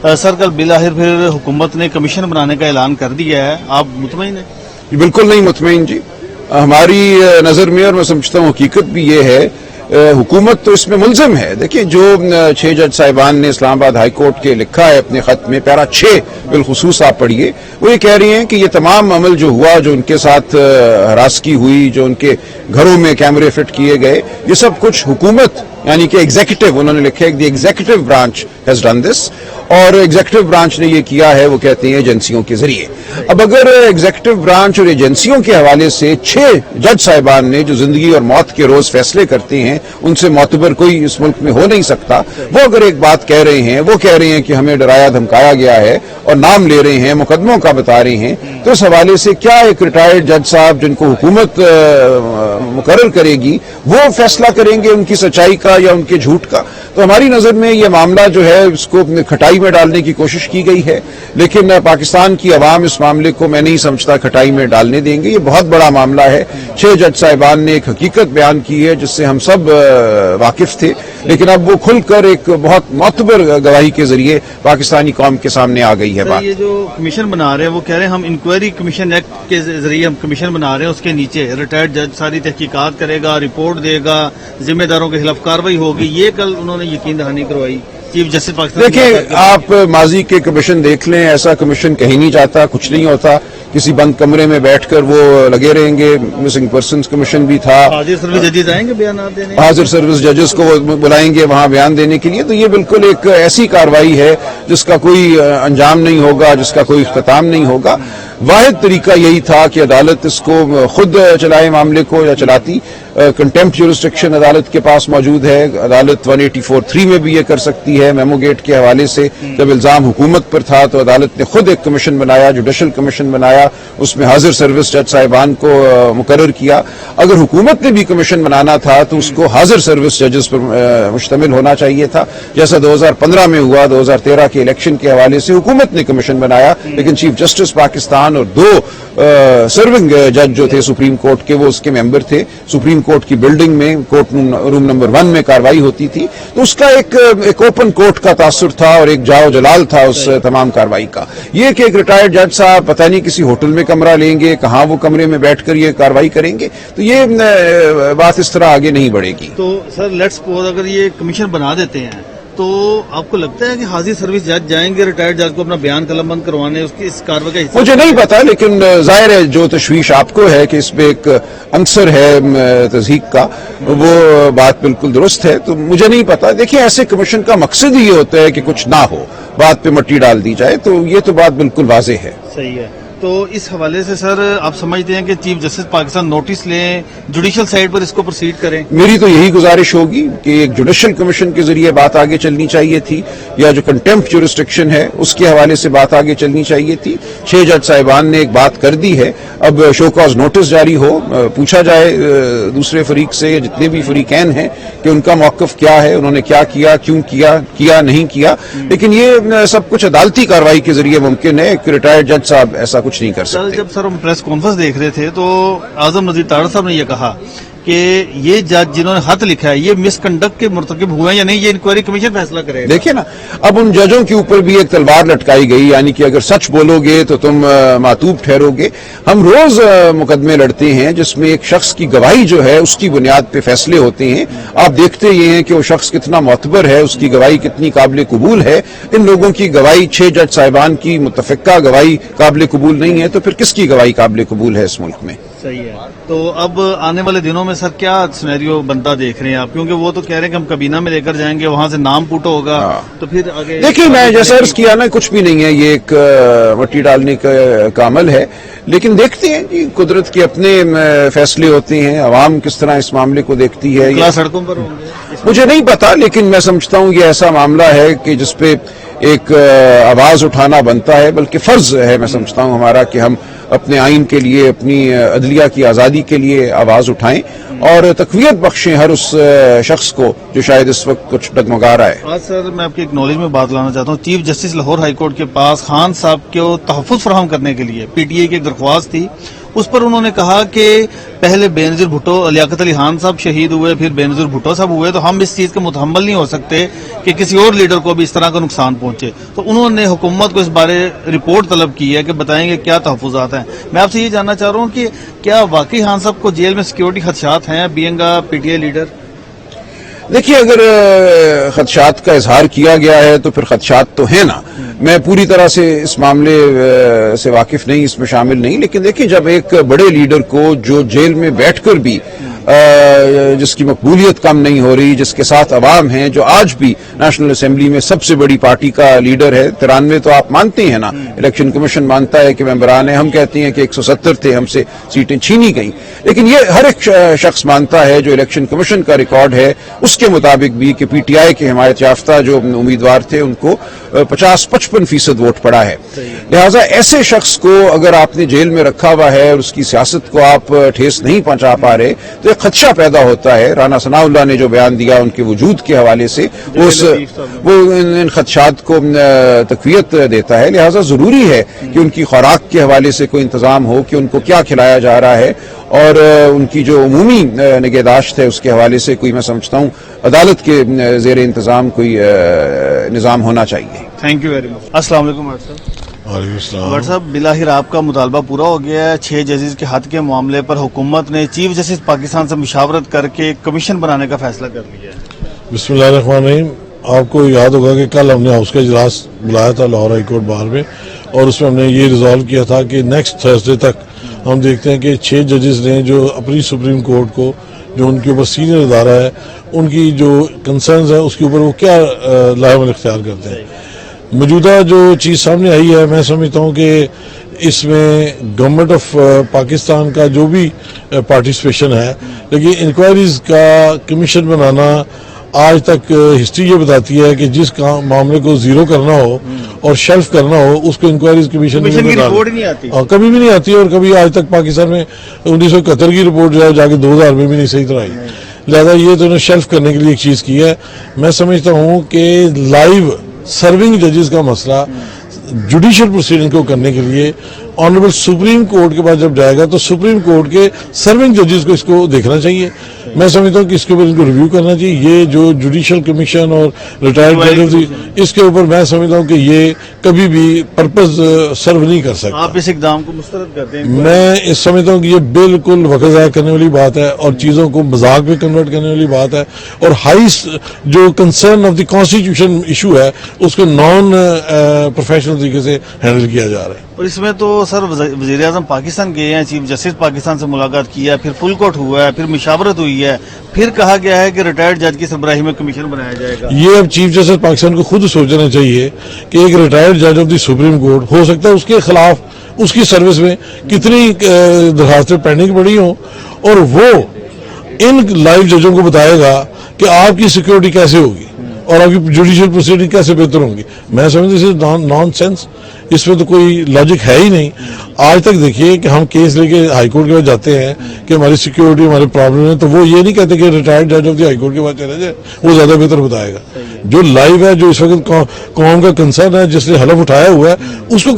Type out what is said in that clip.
Sir कल बिलाहिर फिर हुकूमत ने कमीशन बनाने का ऐलान कर दिया है, आप मुतमईन हैं? बिल्कुल नहीं मुतमईन जी। हमारी नज़र में, और मैं समझता हूँ हकीकत भी ये है, हुकूमत तो इसमें मुलजिम है। देखिए, जो 6 जज साहिबान ने इस्लामाबाद हाई कोर्ट के लिखा है अपने खत में, पैरा 6 बिलखुसूस आप पढ़िए, वो ये कह रही हैं कि ये तमाम अमल जो हुआ, जो उनके साथ हरासगी हुई, जो उनके घरों में कैमरे फिट किए गए, ये सब कुछ हुकूमत यानी कि एग्जीक्यूटिव, उन्होंने लिखा है the executive branch has done this, और एग्जीक्यूटिव ब्रांच ने ये किया है, वो कहते हैं एजेंसियों के जरिए। अब अगर एग्जीक्यूटिव ब्रांच और एजेंसियों के हवाले से 6 जज साहिबान ने, जो जिंदगी और मौत के रोज फैसले करते हैं, उनसे मोतबर कोई इस मुल्क में हो नहीं सकता, वो अगर एक बात कह रहे हैं, वो कह रहे हैं कि हमें डराया धमकाया गया है, और नाम ले रहे हैं, मुकदमों का बता रहे हैं, तो इस हवाले से क्या एक रिटायर्ड जज साहब जिनको हुकूमत मुकर्रर करेगी, वो फैसला करेंगे उनकी सच्चाई का या उनके झूठ का? तो हमारी नजर में ये मामला जो है, इसको खटाई में डालने की कोशिश की गई है, लेकिन पाकिस्तान की अवाम इस मामले को मैं नहीं समझता खटाई में डालने देंगे। ये बहुत बड़ा मामला है। 6 जज साहिबान ने एक हकीकत बयान की है जिससे हम सब वाकिफ थे, लेकिन अब वो खुलकर एक बहुत मोतबर गवाही के जरिए पाकिस्तानी कौम के सामने आ गई है बात। ये जो कमीशन बना रहे हैं, वो कह रहे हैं हम इंक्वायरी कमीशन एक्ट के जरिए हम कमीशन बना रहे हैं, उसके नीचे रिटायर्ड जज सारी तहकीकात करेगा, रिपोर्ट देगा, जिम्मेदारों के खिलाफ कार्रवाई होगी। ये कल उन्होंने यकीन दहानी करवाई चीफ जस्टिस पाकिस्तान। देखिए, आप माजी के कमीशन देख लें, ऐसा कमीशन कहीं नहीं जाता, कुछ नहीं होता। किसी बंद कमरे में बैठकर वो लगे रहेंगे। मिसिंग पर्सन्स कमीशन भी था, हाजिर सर्विस जजेस आएंगे बयान देने, हाजिर सर्विस जजेस को वो बुलाएंगे वहां बयान देने के लिए। तो ये बिल्कुल एक ऐसी कार्रवाई है जिसका कोई अंजाम नहीं होगा, जिसका कोई इख्तिताम नहीं होगा। वाहिद तरीका यही था कि अदालत इसको खुद चलाए मामले को, या चलाती। कंटेम्प्ट ज्यूरिसडिक्शन अदालत के पास मौजूद है, अदालत 184(3) में भी ये कर सकती है। मेमोगेट के हवाले से जब इल्जाम हुकूमत पर था तो अदालत ने खुद एक कमीशन बनाया, जुडिशल कमीशन बनाया, उसमें हाजिर सर्विस जज साहिबान को मुकर्रर किया। अगर हुकूमत ने भी कमीशन बनाना था तो उसको हाजिर सर्विस जजेस पर मुश्तमिल होना चाहिए था, जैसा 2015 में हुआ। 2013 के इलेक्शन के हवाले से हुकूमत ने कमीशन बनाया, लेकिन चीफ जस्टिस पाकिस्तान और 2 सर्विंग जज जो थे सुप्रीम कोर्ट के, वो उसके मेंबर थे। सुप्रीम कोर्ट की बिल्डिंग में कोर्ट रूम नंबर 1 में कार्रवाई होती थी, तो उसका एक ओपन कोर्ट का तासुर था और एक जाओ जलाल था उस तमाम कार्रवाई का। ये कि एक रिटायर्ड जज साहब पता नहीं किसी होटल में कमरा लेंगे, कहाँ वो कमरे में बैठकर ये कार्रवाई करेंगे, तो ये बात इस तरह आगे नहीं बढ़ेगी। तो सर लेट्स सपोज अगर ये कमीशन बना देते हैं, तो आपको लगता है कि हाजिर सर्विस जज जाएंगे रिटायर्ड जज को अपना बयान कलमबंद करवाने, उसकी इस कार्रवाई का हिस्सा? मुझे नहीं पता, लेकिन जाहिर है जो तशवीश आपको है कि इसमें एक अंसर है तज़हीक का, वो बात बिल्कुल दुरुस्त है। तो मुझे नहीं पता। देखिए, ऐसे कमीशन का मकसद ही ये होता है कि कुछ ना हो, बात पे मट्टी डाल दी जाए, तो ये तो बात बिल्कुल वाज़ेह है। सही है। तो इस हवाले से सर आप समझते हैं कि चीफ जस्टिस पाकिस्तान नोटिस लें, जुडिशल साइड पर इसको प्रोसीड करें? मेरी तो यही गुजारिश होगी कि एक जुडिशल कमीशन के जरिए बात आगे चलनी चाहिए थी, या जो कंटेम्प्ट ज्यूरिसडिक्शन है उसके हवाले से बात आगे चलनी चाहिए थी। 6 जज साहिबान ने एक बात कर दी है, अब शो कॉज नोटिस जारी हो, पूछा जाए दूसरे फरीक से, जितने भी फरीकैन हैं, कि उनका मौक़िफ़ क्या है, उन्होंने क्या किया, क्यों किया नहीं किया। लेकिन ये सब कुछ अदालती कार्रवाई के जरिए मुमकिन है। एक रिटायर्ड जज साहब ऐसा कुछ नहीं कर सकते। जब सर हम प्रेस कॉन्फ्रेंस देख रहे थे तो आजम नज़ीर तारड़ साहब ने यह कहा कि ये जज जिन्होंने खत लिखा है ये मिसकंडक्ट के मुर्तकिब हुए हैं या नहीं, ये इंक्वायरी कमीशन फैसला करेगा। देखिए ना, अब उन जजों के ऊपर भी एक तलवार लटकाई गई, यानी कि अगर सच बोलोगे तो तुम मातूब ठहरोगे। हम रोज मुकदमे लड़ते हैं जिसमें एक शख्स की गवाही जो है उसकी बुनियाद पे फैसले होते हैं। आप देखते ये हैं कि वो शख्स कितना मोतबर है, उसकी गवाही कितनी काबिल कबूल है। इन लोगों की गवाही 6 जज साहिबान की मुतफिका गवाही काबिल कबूल नहीं है, तो फिर किसकी गवाही काबिल कबूल है इस मुल्क में? सही है। तो अब आने वाले दिनों में सर क्या सिनेरियो बनता देख रहे हैं आप? क्योंकि वो तो कह रहे हैं कि हम कबीना में लेकर जाएंगे, वहां से नाम पुट होगा, तो फिर आगे देखिए, मैं जैसा अर्ज किया ना, कुछ भी नहीं है, ये एक मट्टी डालने का अमल है। लेकिन देखते हैं कि कुदरत के अपने फैसले होते हैं, अवाम किस तरह इस मामले को देखती है। क्या सड़कों पर होंगे मुझे नहीं पता, लेकिन मैं समझता हूँ ये ऐसा मामला है कि जिसपे एक आवाज उठाना बनता है, बल्कि फर्ज है मैं समझता हूँ हमारा कि हम अपने आइन के लिए, अपनी अदलिया की आज़ादी के लिए आवाज उठाएं और तक़वियत बख्शें हर उस शख्स को جو شاید اس وقت کچھ ڈگمگا رہا ہے. آج سر میں آپ کی ایک نالج میں بات لانا چاہتا ہوں. Chief justice Lahore high court کے پاس خان صاحب کو تحفظ فراہم کرنے کے لیے پی ٹی آئی کی ایک درخواست تھی. اس پر انہوں نے کہا کہ پہلے بے نظیر بھٹو لیاقت علی خان صاحب شہید ہوئے, پھر بے نظیر بھٹو صاحب ہوئے, تو ہم اس چیز کے متحمل نہیں ہو سکتے کہ کسی اور لیڈر کو بھی اس طرح کا نقصان پہنچے. تو انہوں نے حکومت کو اس بارے رپورٹ طلب کی ہے کہ بتائیں گے کیا تحفظات ہیں. میں آپ سے یہ جاننا چاہ رہا ہوں کہ کیا واقعی خان صاحب کو جیل میں سیکیورٹی خدشات ہیں being a P T I leader? دیکھیے, اگر خدشات کا اظہار کیا گیا ہے تو پھر خدشات تو ہیں نا. میں پوری طرح سے اس معاملے سے واقف نہیں, اس میں شامل نہیں, لیکن دیکھیں جب ایک بڑے لیڈر کو جو جیل میں بیٹھ کر بھی جس کی مقبولیت کم نہیں ہو رہی, جس کے ساتھ عوام ہیں, جو آج بھی نیشنل اسمبلی میں سب سے بڑی پارٹی کا لیڈر ہے, 93 تو آپ مانتے ہیں نا, الیکشن کمیشن مانتا ہے کہ ممبران ہیں, ہم کہتے ہیں کہ 170 تھے, ہم سے سیٹیں چھینی گئیں, لیکن یہ ہر ایک شخص مانتا ہے جو الیکشن کمیشن کا ریکارڈ ہے اس کے مطابق بھی کہ پی ٹی آئی کے حمایت یافتہ جو امیدوار تھے ان کو 50-55% ووٹ پڑا ہے. لہذا ایسے شخص کو اگر آپ نے جیل میں رکھا ہوا ہے اور اس کی سیاست کو آپ ٹھیس نہیں پہنچا پا رہے تو ایک خدشہ پیدا ہوتا ہے. رانا ثناء اللہ نے جو بیان دیا ان کے وجود کے حوالے سے وہ ان خدشات کو تقویت دیتا ہے. لہذا ضروری ہے کہ ان کی خوراک کے حوالے سے کوئی انتظام ہو کہ ان کو کیا کھلایا جا رہا ہے, اور ان کی جو عمومی نگہداشت ہے اس کے حوالے سے کوئی, میں سمجھتا ہوں, عدالت کے زیر انتظام کوئی نظام ہونا چاہیے. Thank you very much. السلام علیکم وعلیکم السلام. ڈاکٹر صاحب, بلاخر آپ کا مطالبہ پورا ہو گیا ہے. 6 ججز کے حد کے معاملے پر حکومت نے چیف جسٹس پاکستان سے مشاورت کر کے ایک کمیشن بنانے کا فیصلہ کر لیا ہے. بسم اللہ الرحمن الرحیم. آپ کو یاد ہوگا کہ کل ہم نے ہاؤس کا اجلاس بلایا تھا لاہور ہائی کورٹ بار میں, اور اس میں ہم نے یہ ریزالو کیا تھا کہ نیکسٹ تھرسڈے تک ہم دیکھتے ہیں کہ 6 ججز نے جو اپنی سپریم کورٹ کو, جو ان کے اوپر سینئر ادارہ ہے, ان کی جو کنسرنز ہیں اس کے اوپر وہ کیا لاعمل اختیار کرتے ہیں. موجودہ جو چیز سامنے آئی ہے, میں سمجھتا ہوں کہ اس میں گورنمنٹ آف پاکستان کا جو بھی پارٹیسپیشن ہے, لیکن انکوائریز کا کمیشن بنانا آج تک ہسٹری یہ بتاتی ہے کہ جس معاملے کو زیرو کرنا ہو اور شیلف کرنا ہو اس کو انکوائریز کمیشن کبھی بھی نہیں آتی, اور کبھی آج تک پاکستان میں 1971 کی رپورٹ جو ہے جا کے 2000 میں بھی نہیں صحیح طرح آئی. لہذا یہ تو انہوں نے شیلف کرنے کے لیے ایک چیز کی ہے. میں سمجھتا ہوں کہ لائیو سرونگ ججز کا مسئلہ جوڈیشل پروسیڈنگ کو کرنے کے لیے آنریبل سپریم کورٹ کے پاس جب جائے گا تو سپریم کورٹ کے سرونگ ججز کو اس کو دیکھنا چاہیے. میں سمجھتا ہوں کہ اس کے اوپر ان کو ریویو کرنا چاہیے. یہ جو جوڈیشل کمیشن اور ریٹائرڈ ججز, اس کے اوپر میں سمجھتا ہوں کہ یہ کبھی بھی پرپز سرو نہیں کر سکتا. آپ اس اقدام کو مسترد کرتے ہیں؟ میں سمجھتا ہوں کہ یہ بالکل وقت ضائع کرنے والی بات ہے اور چیزوں کو مذاق میں کنورٹ کرنے والی بات ہے, اور ہائی جو concern of the constitution issue ہے اس کو نان پروفیشنل طریقے سے ہینڈل کیا جا رہا ہے. اور اس میں تو سر وزیر اعظم پاکستان گئے ہیں, چیف جسٹس پاکستان سے ملاقات کی ہے, پھر فل کورٹ ہوا ہے, پھر مشاورت ہوئی ہے, پھر کہا گیا ہے کہ ریٹائرڈ جج کی سربراہی میں کمیشن بنایا جائے گا. یہ اب چیف جسٹس پاکستان کو خود سوچنا چاہیے کہ ایک ریٹائرڈ جج آف دی سپریم کورٹ ہو سکتا ہے اس کے خلاف اس کی سروس میں کتنی درخواستیں پینڈنگ پڑی ہوں, اور وہ ان لائیو ججوں کو بتائے گا کہ آپ کی سیکورٹی کیسے ہوگی اور آپ کی جوڈیشل پروسیڈنگ کیسے بہتر ہوں گی. میں سمجھتا ہوں نان سینس, اس میں تو کوئی لاجک ہے ہی نہیں. آج تک دیکھیے کہ ہم کیس لے کے ہائی کورٹ کے پاس جاتے ہیں کہ ہماری سیکورٹی ہمارے پرابلم ہے, تو وہ یہ نہیں کہتے کہ ریٹائرڈ جج آف دی ہائی کورٹ کے پاس چلے جائے, وہ زیادہ بہتر بتائے گا. جو لائیو ہے, جو اس وقت قوم کا کنسرن ہے, جس نے حلف اٹھایا ہوا ہے, اس کو